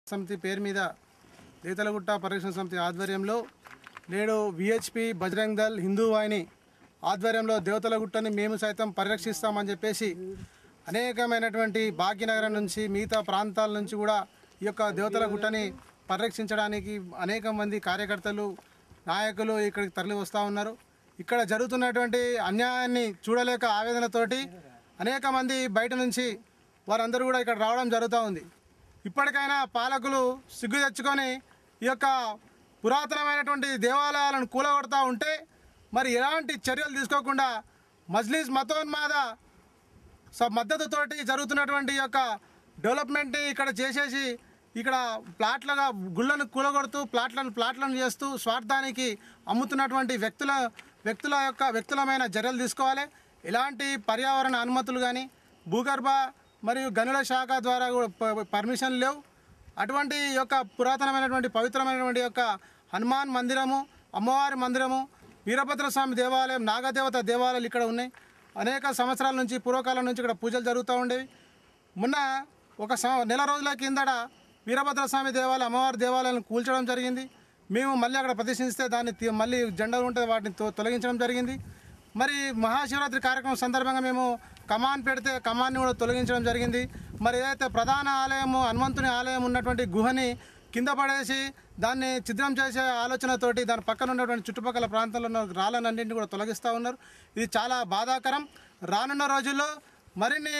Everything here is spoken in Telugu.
సమితి పేరు మీద దేవతలగుట్ట పరిరక్షణ సమితి ఆధ్వర్యంలో నేడు విహెచ్పి బజరంగ్ దళ్ హిందూ వాహిని ఆధ్వర్యంలో దేవతలగుట్టని మేము సైతం పరిరక్షిస్తామని చెప్పేసి అనేకమైనటువంటి భాగ్యనగరం నుంచి మిగతా ప్రాంతాల నుంచి కూడా ఈ యొక్క దేవతలగుట్టని పరిరక్షించడానికి అనేక మంది కార్యకర్తలు నాయకులు ఇక్కడికి తరలి వస్తూ ఉన్నారు. ఇక్కడ జరుగుతున్నటువంటి అన్యాయాన్ని చూడలేక ఆవేదనతోటి అనేక మంది బయట నుంచి వారందరూ కూడా ఇక్కడ రావడం జరుగుతూ ఉంది. ఇప్పటికైనా పాలకులు సిగ్గు తెచ్చుకొని ఈ యొక్క పురాతనమైనటువంటి దేవాలయాలను కూలగొడతా ఉంటే మరి ఎలాంటి చర్యలు తీసుకోకుండా మజ్లిస్ మతోన్మాద మద్దతుతోటి జరుగుతున్నటువంటి ఈ యొక్క డెవలప్మెంట్ని ఇక్కడ చేసేసి ఇక్కడ ప్లాట్లుగా గుళ్ళను కూలగొడుతూ ప్లాట్లను చేస్తూ స్వార్థానికి అమ్ముతున్నటువంటి వ్యక్తులమైన చర్యలు తీసుకోవాలి. ఎలాంటి పర్యావరణ అనుమతులు కానీ భూగర్భ మరియు గనుల శాఖ ద్వారా పర్మిషన్ లేవు. అటువంటి యొక్క పురాతనమైనటువంటి పవిత్రమైనటువంటి యొక్క హనుమాన్ మందిరము, అమ్మవారి మందిరము, వీరభద్రస్వామి దేవాలయం, నాగదేవత దేవాలయాలు ఇక్కడ ఉన్నాయి. అనేక సంవత్సరాల నుంచి పూర్వకాలం నుంచి ఇక్కడ పూజలు జరుగుతూ ఉండేవి. మొన్న ఒక నెల రోజుల కిందట వీరభద్రస్వామి దేవాలయం, అమ్మవారి దేవాలయాలను కూల్చడం జరిగింది. మేము మళ్ళీ అక్కడ ప్రతిష్ఠిస్తే దాన్ని మళ్ళీ జెండాలు ఉంటే వాటిని తొలగించడం జరిగింది. మరి మహాశివరాత్రి కార్యక్రమం సందర్భంగా మేము కమాన్ పెడితే కమాన్ని కూడా తొలగించడం జరిగింది. మరి ఏదైతే ప్రధాన ఆలయము హనుమంతుని ఆలయం ఉన్నటువంటి గుహని కింద పడేసి దాన్ని ఛిద్రం చేసే ఆలోచనతోటి దాని పక్కన ఉన్నటువంటి చుట్టుపక్కల ప్రాంతాల్లో ఉన్న రాళ్ళనన్నింటినీ కూడా తొలగిస్తూ ఉన్నారు. ఇది చాలా బాధాకరం. రానున్న రోజుల్లో మరిన్ని